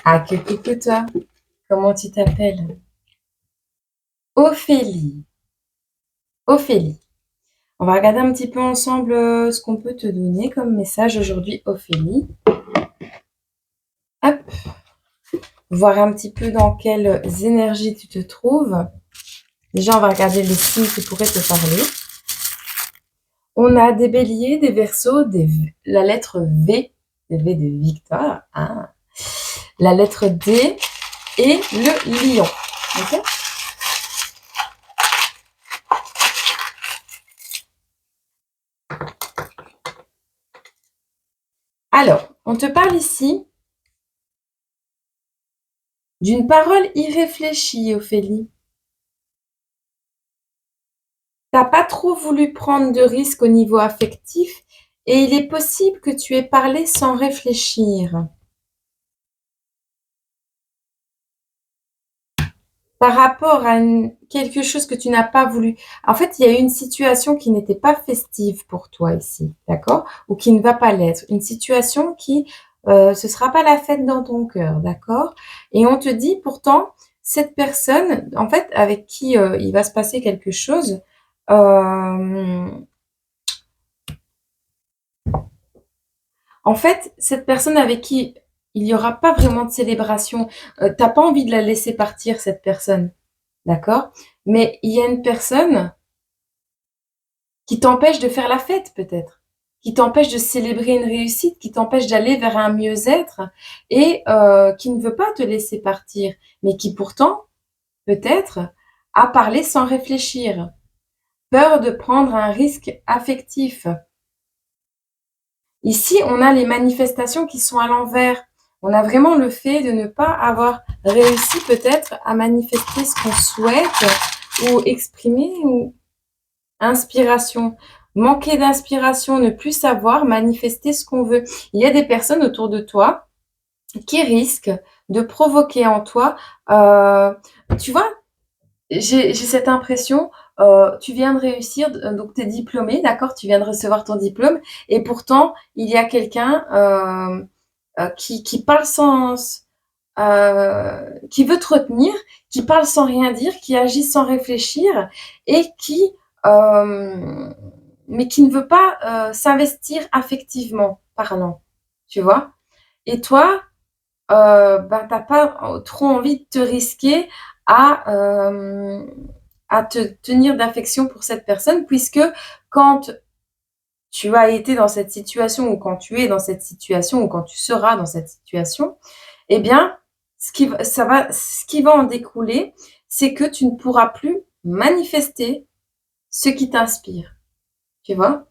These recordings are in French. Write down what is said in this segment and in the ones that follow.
Ah, que coucou toi, comment tu t'appelles? Ophélie. Ophélie. On va regarder un petit peu ensemble ce qu'on peut te donner comme message aujourd'hui, Ophélie. Hop, voir un petit peu dans quelles énergies tu te trouves. Déjà, on va regarder les signes qui pourraient te parler. On a des béliers, des verseaux, la lettre V, le V de Victor, hein, la lettre D et le lion. Ok. Alors, on te parle ici d'une parole irréfléchie, Ophélie. T'as pas trop voulu prendre de risques au niveau affectif et il est possible que tu aies parlé sans réfléchir. Par rapport à quelque chose que tu n'as pas voulu. En fait, il y a eu une situation qui n'était pas festive pour toi ici, d'accord? Ou qui ne va pas l'être. Une situation qui, ce sera pas la fête dans ton cœur, d'accord? Et on te dit pourtant, cette personne, en fait, avec qui il va se passer quelque chose, euh, en fait, cette personne avec qui il n'y aura pas vraiment de célébration, t'as pas envie de la laisser partir, cette personne, d'accord? Mais il y a une personne qui t'empêche de faire la fête, peut-être, qui t'empêche de célébrer une réussite, qui t'empêche d'aller vers un mieux-être et qui ne veut pas te laisser partir, mais qui pourtant, peut-être, a parlé sans réfléchir, peur de prendre un risque affectif. Ici, on a les manifestations qui sont à l'envers. On a vraiment le fait de ne pas avoir réussi peut-être à manifester ce qu'on souhaite ou exprimer ou inspiration. Manquer d'inspiration, ne plus savoir manifester ce qu'on veut. Il y a des personnes autour de toi qui risquent de provoquer en toi, euh, tu vois, j'ai cette impression, tu viens de réussir, donc tu es diplômé, d'accord, tu viens de recevoir ton diplôme, et pourtant, il y a quelqu'un qui parle qui veut te retenir, qui parle sans rien dire, qui agit sans réfléchir, et euh, mais qui ne veut pas s'investir affectivement parlant, tu vois. Et toi, ben, t'as pas trop envie de te risquer à, euh, à te tenir d'affection pour cette personne, puisque quand tu as été dans cette situation, ou quand tu es dans cette situation, ou quand tu seras dans cette situation, eh bien, ce qui va en découler, c'est que tu ne pourras plus manifester ce qui t'inspire. Tu vois?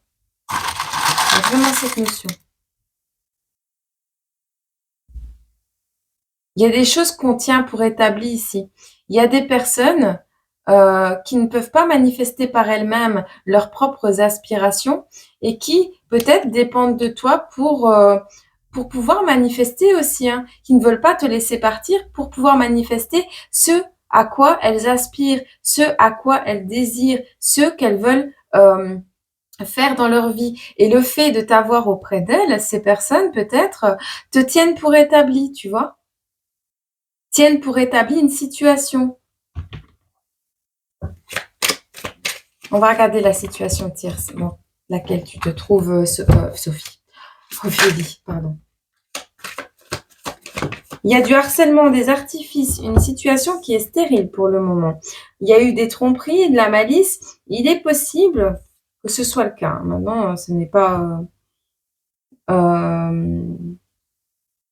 Il y a vraiment cette notion. Il y a des choses qu'on tient pour établies ici. Il y a des personnes qui ne peuvent pas manifester par elles-mêmes leurs propres aspirations et qui peut-être dépendent de toi pour pouvoir manifester aussi, hein, qui ne veulent pas te laisser partir pour pouvoir manifester ce à quoi elles aspirent, ce à quoi elles désirent, ce qu'elles veulent faire dans leur vie. Et le fait de t'avoir auprès d'elles, ces personnes peut-être te tiennent pour établi, tu vois, tiennent pour établi une situation. On va regarder la situation tierce dans laquelle tu te trouves, Sophie. Ophélie, pardon. Il y a du harcèlement, des artifices, une situation qui est stérile pour le moment. Il y a eu des tromperies, de la malice. Il est possible que ce soit le cas. Maintenant, ce n'est pas...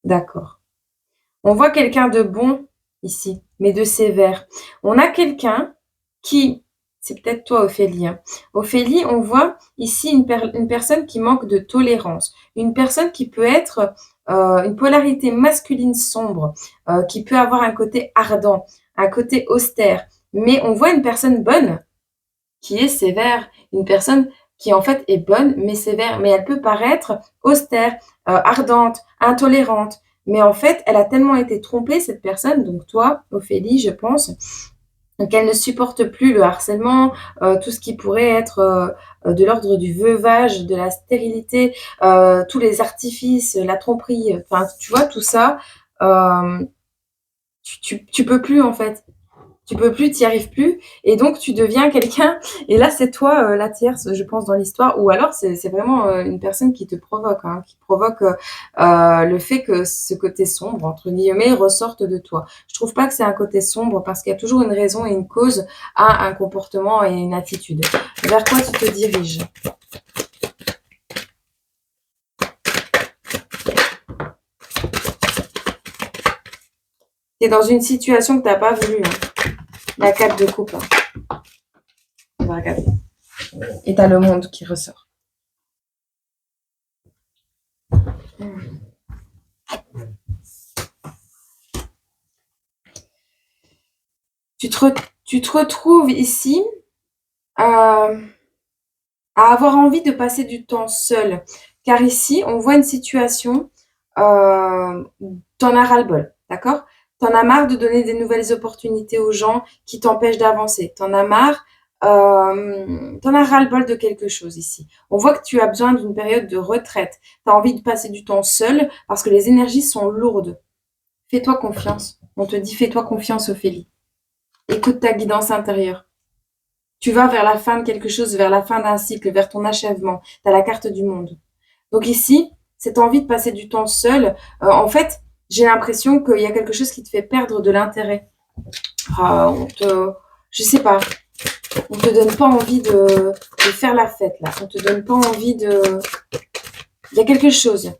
d'accord. On voit quelqu'un de bon ici, mais de sévère. On a quelqu'un qui, c'est peut-être toi, Ophélie, hein. Ophélie, on voit ici une personne qui manque de tolérance, une personne qui peut être une polarité masculine sombre, qui peut avoir un côté ardent, un côté austère. Mais on voit une personne bonne qui est sévère, une personne qui en fait est bonne mais sévère, mais elle peut paraître austère, ardente, intolérante. Mais en fait, elle a tellement été trompée, cette personne, donc toi, Ophélie, je pense, qu'elle ne supporte plus le harcèlement, tout ce qui pourrait être de l'ordre du veuvage, de la stérilité, tous les artifices, la tromperie, enfin, tu vois, tout ça, hem, tu peux plus, en fait. Tu peux plus, tu y arrives plus et donc tu deviens quelqu'un et là, c'est toi, la tierce, je pense, dans l'histoire ou alors c'est vraiment, une personne qui te provoque, hein, qui provoque, le fait que ce côté «sombre» entre guillemets ressorte de toi. Je trouve pas que c'est un côté sombre parce qu'il y a toujours une raison et une cause à un comportement et une attitude. Vers quoi tu te diriges? Tu es dans une situation que tu as pas voulu, hein. La 4 de coupe, hein. On va regarder et tu as le monde qui ressort. Tu te re tu te retrouves ici, heu à avoir envie de passer du temps seul. Car ici, on voit une situation, où tu en as ras-le-bol, d'accord? Tu en as marre de donner des nouvelles opportunités aux gens qui t'empêchent d'avancer. Tu en as marre, tu en as ras-le-bol de quelque chose ici. On voit que tu as besoin d'une période de retraite. Tu as envie de passer du temps seul parce que les énergies sont lourdes. Fais-toi confiance. On te dit: «Fais-toi confiance Ophélie. Écoute ta guidance intérieure». Tu vas vers la fin de quelque chose, vers la fin d'un cycle, vers ton achèvement. Tu as la carte du monde. Donc ici, cette envie de passer du temps seul, en fait, j'ai l'impression qu'il y a quelque chose qui te fait perdre de l'intérêt. On te, je sais pas, on te donne pas envie de faire la fête là. On te donne pas envie de. Il y a quelque chose.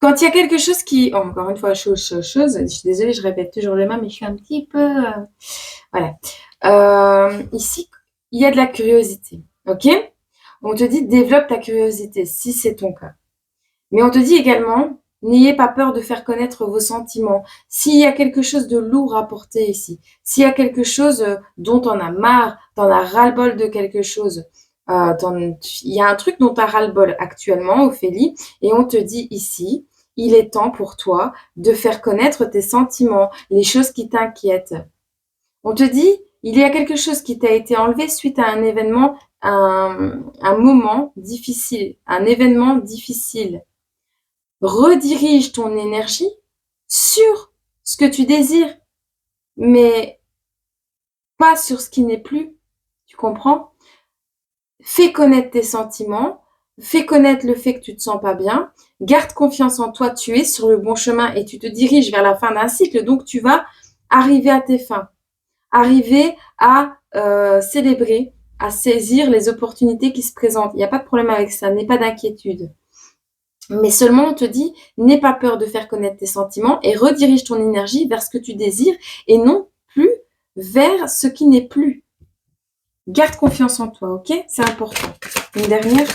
Quand il y a quelque chose qui, oh, encore une fois, chose, je suis désolée, je répète toujours le même, mais je suis un petit peu, voilà. Ici, il y a de la curiosité, ok? On te dit développe ta curiosité si c'est ton cas. Mais on te dit également n'ayez pas peur de faire connaître vos sentiments. S'il y a quelque chose de lourd à porter ici, s'il y a quelque chose dont on a marre, t'en as ras-le-bol de quelque chose, il y a un truc dont tu as ras-le-bol actuellement, Ophélie, et on te dit ici, il est temps pour toi de faire connaître tes sentiments, les choses qui t'inquiètent. On te dit, il y a quelque chose qui t'a été enlevé suite à un événement, un moment difficile, un événement difficile. Redirige ton énergie sur ce que tu désires, mais pas sur ce qui n'est plus. Tu comprends? Fais connaître tes sentiments, fais connaître le fait que tu te sens pas bien, garde confiance en toi, tu es sur le bon chemin et tu te diriges vers la fin d'un cycle, donc tu vas arriver à tes fins, arriver à célébrer, à saisir les opportunités qui se présentent. Il n'y a pas de problème avec ça, n'aie pas d'inquiétude. Mais seulement on te dit, n'aie pas peur de faire connaître tes sentiments et redirige ton énergie vers ce que tu désires et non plus vers ce qui n'est plus. Garde confiance en toi, ok? C'est important. Une dernière.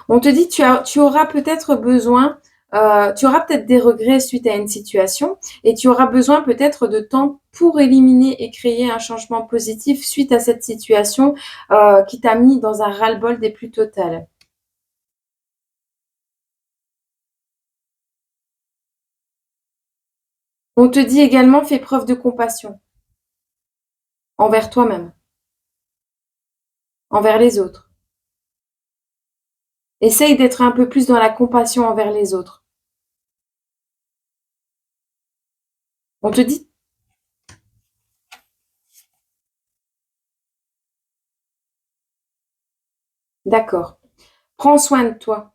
On te dit, tu auras peut-être besoin, tu auras peut-être des regrets suite à une situation et tu auras besoin peut-être de temps pour éliminer et créer un changement positif suite à cette situation qui t'a mis dans un ras-le-bol des plus totales. On te dit également, fais preuve de compassion envers toi-même, envers les autres. Essaye d'être un peu plus dans la compassion envers les autres. On te dit, d'accord, prends soin de toi.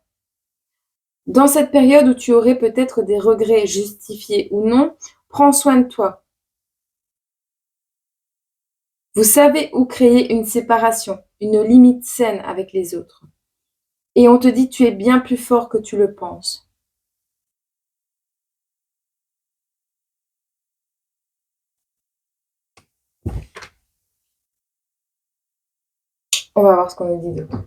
Dans cette période où tu aurais peut-être des regrets justifiés ou non, prends soin de toi. Vous savez où créer une séparation, une limite saine avec les autres. Et on te dit, tu es bien plus fort que tu le penses. On va voir ce qu'on nous dit d'autre.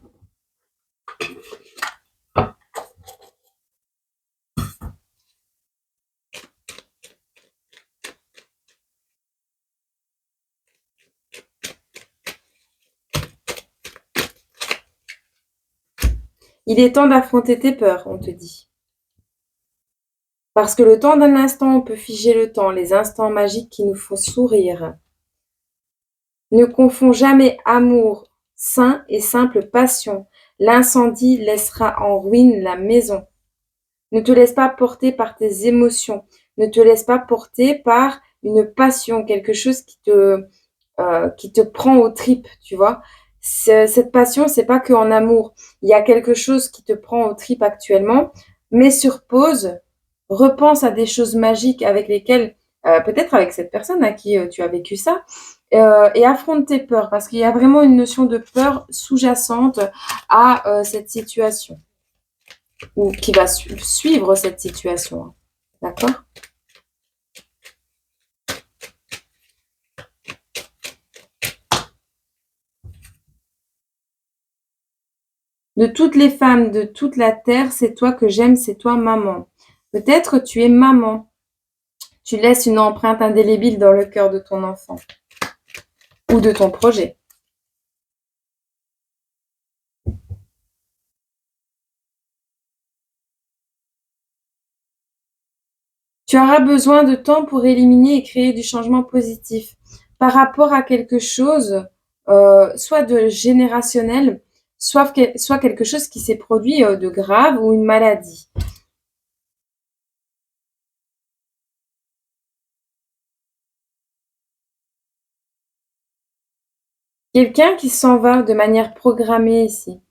Il est temps d'affronter tes peurs, on te dit. Parce que le temps d'un instant, on peut figer le temps, les instants magiques qui nous font sourire. Ne confonds jamais amour sain et simple passion. L'incendie laissera en ruine la maison. Ne te laisse pas porter par tes émotions. Ne te laisse pas porter par une passion, quelque chose qui te prend aux tripes, tu vois. Cette passion, c'est pas que en amour. Il y a quelque chose qui te prend aux tripes actuellement. Mets sur pause, repense à des choses magiques avec lesquelles, peut-être avec cette personne à qui tu as vécu ça, et affronte tes peurs, parce qu'il y a vraiment une notion de peur sous-jacente à cette situation, ou qui va suivre cette situation. Hein. D'accord? De toutes les femmes de toute la terre, c'est toi que j'aime, c'est toi maman. Peut-être tu es maman. Tu laisses une empreinte indélébile dans le cœur de ton enfant ou de ton projet. Tu auras besoin de temps pour éliminer et créer du changement positif par rapport à quelque chose, soit de générationnel, soit quelque chose qui s'est produit de grave ou une maladie. Quelqu'un qui s'en va de manière programmée ici.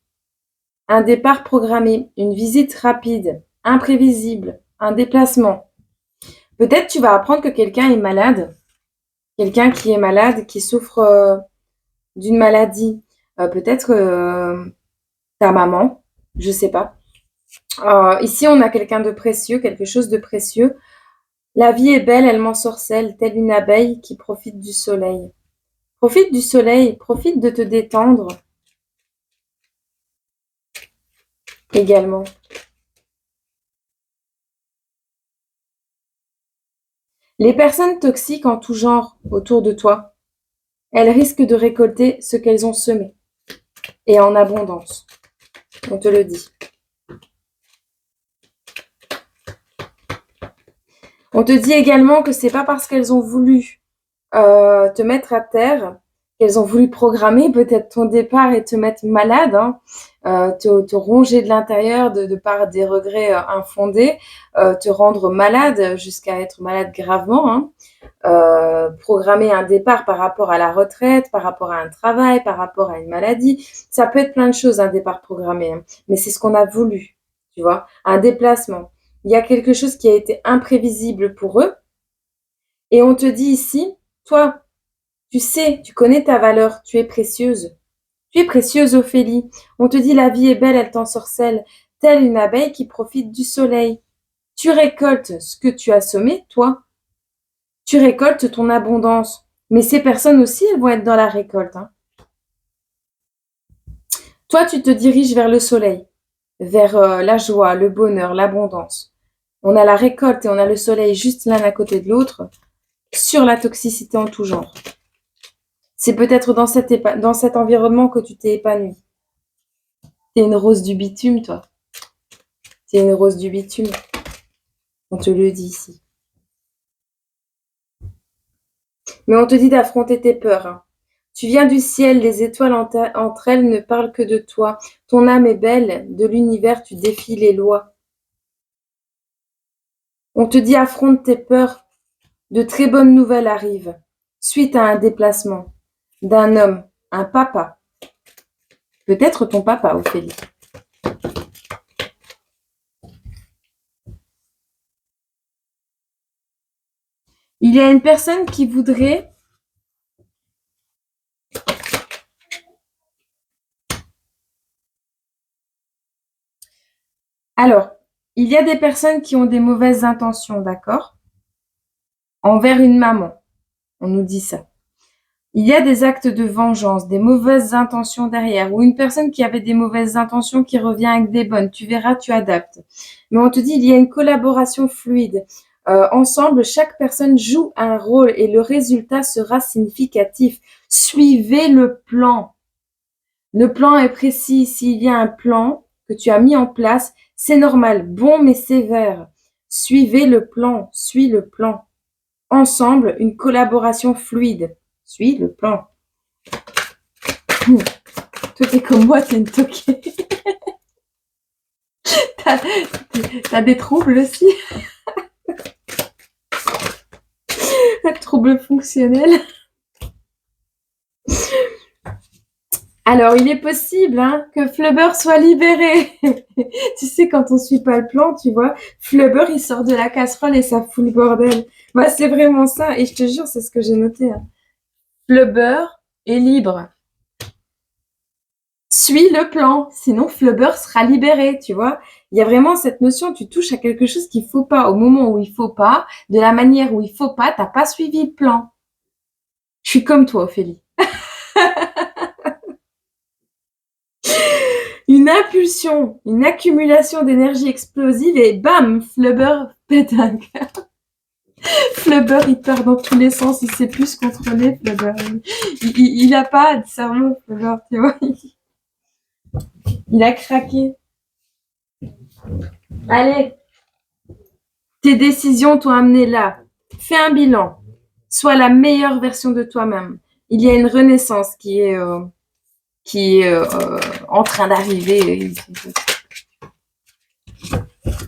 Un départ programmé, une visite rapide, imprévisible, un déplacement. Peut-être tu vas apprendre que quelqu'un est malade, quelqu'un qui est malade, qui souffre d'une maladie. Peut-être ta maman, je sais pas. Ici, on a quelqu'un de précieux, quelque chose de précieux. La vie est belle, elle m'ensorcelle, telle une abeille qui profite du soleil. Profite du soleil, profite de te détendre également. Les personnes toxiques en tout genre autour de toi, elles risquent de récolter ce qu'elles ont semé, et en abondance. On te le dit. On te dit également que c'est pas parce qu'elles ont voulu te mettre à terre, qu'elles ont voulu programmer peut-être ton départ et te mettre malade, hein, te ronger de l'intérieur de par des regrets infondés, te rendre malade jusqu'à être malade gravement, hein, programmer un départ par rapport à la retraite, par rapport à un travail, par rapport à une maladie. Ça peut être plein de choses, un départ programmé, hein, mais c'est ce qu'on a voulu, tu vois, un déplacement. Il y a quelque chose qui a été imprévisible pour eux, et on te dit ici, toi, tu sais, tu connais ta valeur, tu es précieuse. Tu es précieuse, Ophélie. On te dit la vie est belle, elle t'ensorcelle, telle une abeille qui profite du soleil. Tu récoltes ce que tu as semé, toi. Tu récoltes ton abondance. Mais ces personnes aussi, elles vont être dans la récolte. Hein. Toi, tu te diriges vers le soleil, vers la joie, le bonheur, l'abondance. On a la récolte et on a le soleil juste l'un à côté de l'autre sur la toxicité en tout genre. C'est peut-être dans cet environnement que tu t'es épanoui. T'es une rose du bitume, toi. T'es une rose du bitume. On te le dit ici. Mais on te dit d'affronter tes peurs. Hein. Tu viens du ciel, les étoiles entre elles ne parlent que de toi. Ton âme est belle, de l'univers tu défies les lois. On te dit affronte tes peurs. De très bonnes nouvelles arrivent. Suite à un déplacement d'un homme, un papa. Peut-être ton papa, Ophélie. Il y a une personne qui voudrait Alors, il y a des personnes qui ont des mauvaises intentions, d'accord? Envers une maman, on nous dit ça. Il y a des actes de vengeance, des mauvaises intentions derrière, ou une personne qui avait des mauvaises intentions qui revient avec des bonnes. Tu verras, tu adaptes. Mais on te dit, il y a une collaboration fluide. Ensemble, chaque personne joue un rôle et le résultat sera significatif. Suivez le plan. Le plan est précis. S'il y a un plan que tu as mis en place, c'est normal, bon mais sévère. Suivez le plan, suis le plan. Ensemble, une collaboration fluide. Suis le plan. Toi, t'es comme moi, t'es une toquée. T'as des troubles aussi. Troubles fonctionnels. Alors, il est possible que Flubber soit libéré. Tu sais, quand on suit pas le plan, tu vois, Flubber, il sort de la casserole et ça fout le bordel. Bah, c'est vraiment ça. Et je te jure, c'est ce que j'ai noté. Flubber est libre. Suis le plan, sinon Flubber sera libéré, tu vois. Il y a vraiment cette notion, tu touches à quelque chose qu'il faut pas, au moment où il faut pas, de la manière où il faut pas, t'as pas suivi le plan. Je suis comme toi, Ophélie. Une impulsion, une accumulation d'énergie explosive et bam, Flubber pète un câble. Flubber, il part dans tous les sens, il sait plus se contrôler, Flubber. Il a pas de cerveau, Flubber, tu vois. Il a craqué. Allez, tes décisions t'ont amené là. Fais un bilan. Sois la meilleure version de toi-même. Il y a une renaissance qui est en train d'arriver.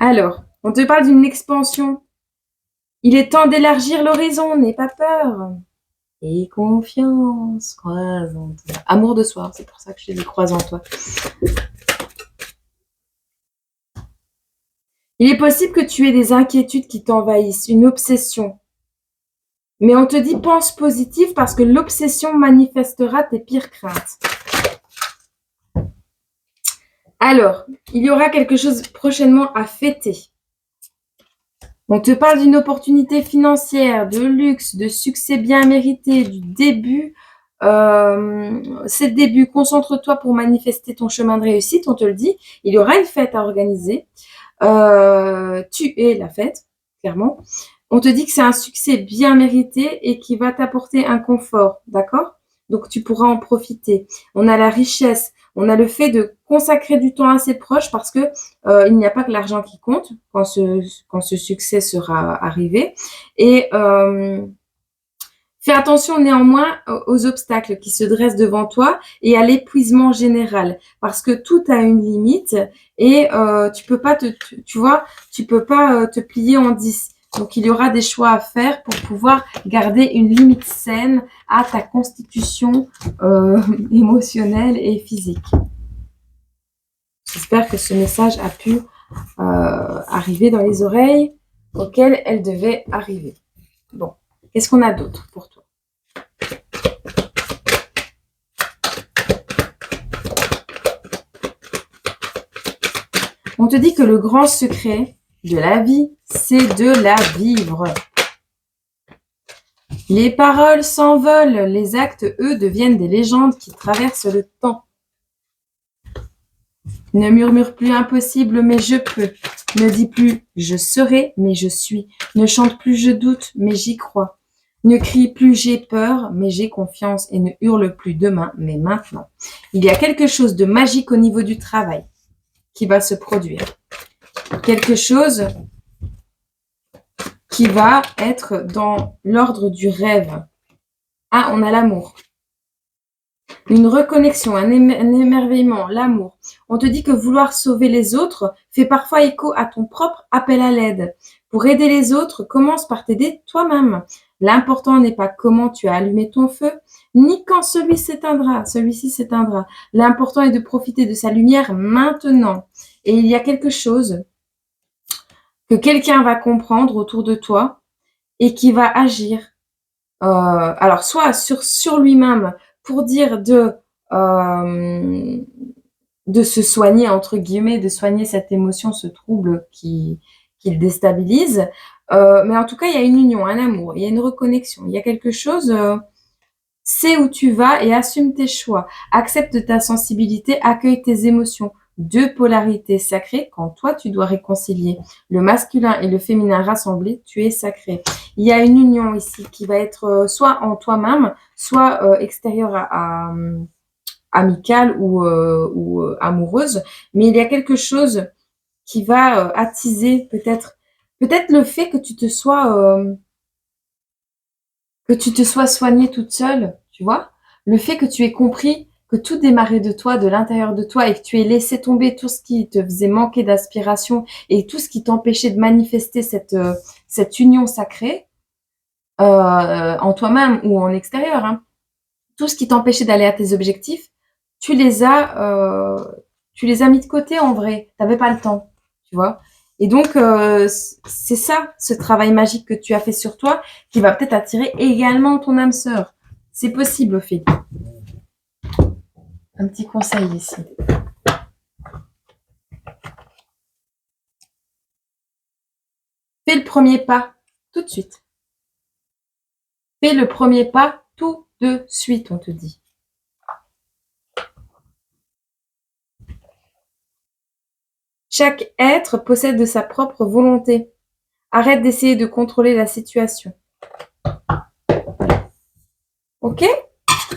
Alors, on te parle d'une expansion. Il est temps d'élargir l'horizon, n'aie pas peur. Et confiance, croise en toi. Amour de soi, c'est pour ça que je t'ai dit croise en toi. Il est possible que tu aies des inquiétudes qui t'envahissent, une obsession. Mais on te dit pense positif parce que l'obsession manifestera tes pires craintes. Alors, il y aura quelque chose prochainement à fêter. On te parle d'une opportunité financière, de luxe, de succès bien mérité, du début. C'est le début. Concentre-toi pour manifester ton chemin de réussite. On te le dit. Il y aura une fête à organiser. Tu es la fête, clairement. On te dit que c'est un succès bien mérité et qui va t'apporter un confort, d'accord? Donc, tu pourras en profiter. On a la richesse, on a le fait de consacrer du temps à ses proches parce que il n'y a pas que l'argent qui compte quand ce succès sera arrivé. Et fais attention néanmoins aux obstacles qui se dressent devant toi et à l'épuisement général parce que tout a une limite et tu peux pas te plier en 10. Donc, il y aura des choix à faire pour pouvoir garder une limite saine à ta constitution émotionnelle et physique. J'espère que ce message a pu arriver dans les oreilles auxquelles elle devait arriver. Bon, qu'est-ce qu'on a d'autre pour toi? On te dit que le grand secret de la vie, c'est de la vivre. Les paroles s'envolent, les actes, eux, deviennent des légendes qui traversent le temps. Ne murmure plus impossible, mais je peux. Ne dis plus je serai, mais je suis. Ne chante plus je doute, mais j'y crois. Ne crie plus j'ai peur, mais j'ai confiance. Et ne hurle plus demain, mais maintenant. Il y a quelque chose de magique au niveau du travail qui va se produire. Quelque chose qui va être dans l'ordre du rêve. Ah, on a l'amour. Une reconnexion, un émerveillement, l'amour. On te dit que vouloir sauver les autres fait parfois écho à ton propre appel à l'aide. Pour aider les autres, commence par t'aider toi-même. L'important n'est pas comment tu as allumé ton feu, ni quand celui-ci s'éteindra. L'important est de profiter de sa lumière maintenant. Et il y a quelque chose que quelqu'un va comprendre autour de toi et qui va agir. Alors, soit sur lui-même pour dire de se soigner, entre guillemets, de soigner cette émotion, ce trouble qui le déstabilise. Mais en tout cas, il y a une union, un amour, il y a une reconnexion, il y a quelque chose. Sais où tu vas et assume tes choix. Accepte ta sensibilité, accueille tes émotions. Deux polarités sacrées quand toi tu dois réconcilier le masculin et le féminin rassemblés, tu es sacré. Il y a une union ici qui va être soit en toi-même, soit extérieure à amicale ou amoureuse, mais il y a quelque chose qui va attiser peut-être peut-être le fait que tu te sois soignée toute seule, tu vois? Le fait que tu aies compris que tout démarrait de toi, de l'intérieur de toi et que tu aies laissé tomber tout ce qui te faisait manquer d'aspiration et tout ce qui t'empêchait de manifester cette union sacrée, en toi-même ou en extérieur, hein. Tout ce qui t'empêchait d'aller à tes objectifs, tu les as, tu les as mis de côté en vrai. Tu avais pas le temps, tu vois? Et donc, c'est ça, ce travail magique que tu as fait sur toi, qui va peut-être attirer également ton âme sœur. C'est possible, Ophélie. Un petit conseil ici. Fais le premier pas tout de suite. Fais le premier pas tout de suite, on te dit. Chaque être possède de sa propre volonté. Arrête d'essayer de contrôler la situation. Ok?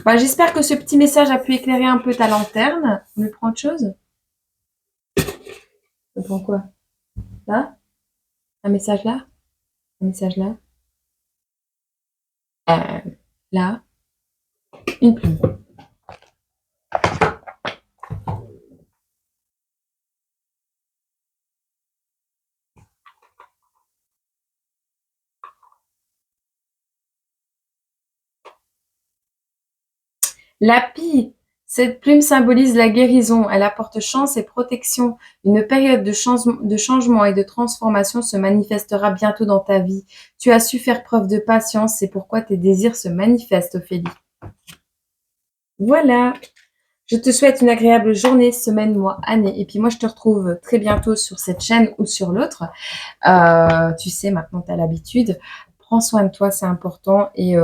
Bah, j'espère que ce petit message a pu éclairer un peu ta lanterne. On lui prend autre chose? On prend quoi? Là? Un message là? Un message là? Euh, Là? Une plume. L'api, cette plume symbolise la guérison. Elle apporte chance et protection. Une période de changement et de transformation se manifestera bientôt dans ta vie. Tu as su faire preuve de patience, c'est pourquoi tes désirs se manifestent, Ophélie. Voilà. Je te souhaite une agréable journée, semaine, mois, année. Et puis moi, je te retrouve très bientôt sur cette chaîne ou sur l'autre. Tu sais, maintenant, tu as l'habitude. Prends soin de toi, c'est important. Et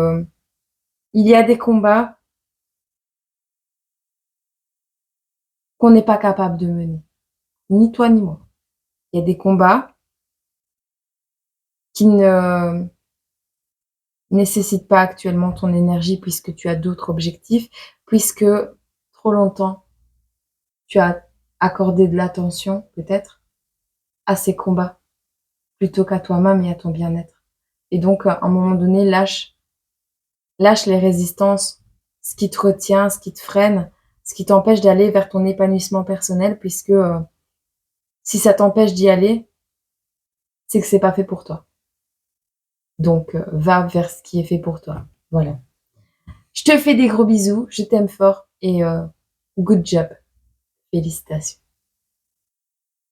il y a des combats qu'on n'est pas capable de mener. Ni toi, ni moi. Il y a des combats qui ne nécessitent pas actuellement ton énergie puisque tu as d'autres objectifs, puisque trop longtemps, tu as accordé de l'attention, peut-être, à ces combats plutôt qu'à toi-même et à ton bien-être. Et donc, à un moment donné, lâche les résistances, ce qui te retient, ce qui te freine, ce qui t'empêche d'aller vers ton épanouissement personnel, puisque si ça t'empêche d'y aller, c'est que c'est pas fait pour toi. Donc, va vers ce qui est fait pour toi. Voilà. Je te fais des gros bisous, je t'aime fort et good job. Félicitations.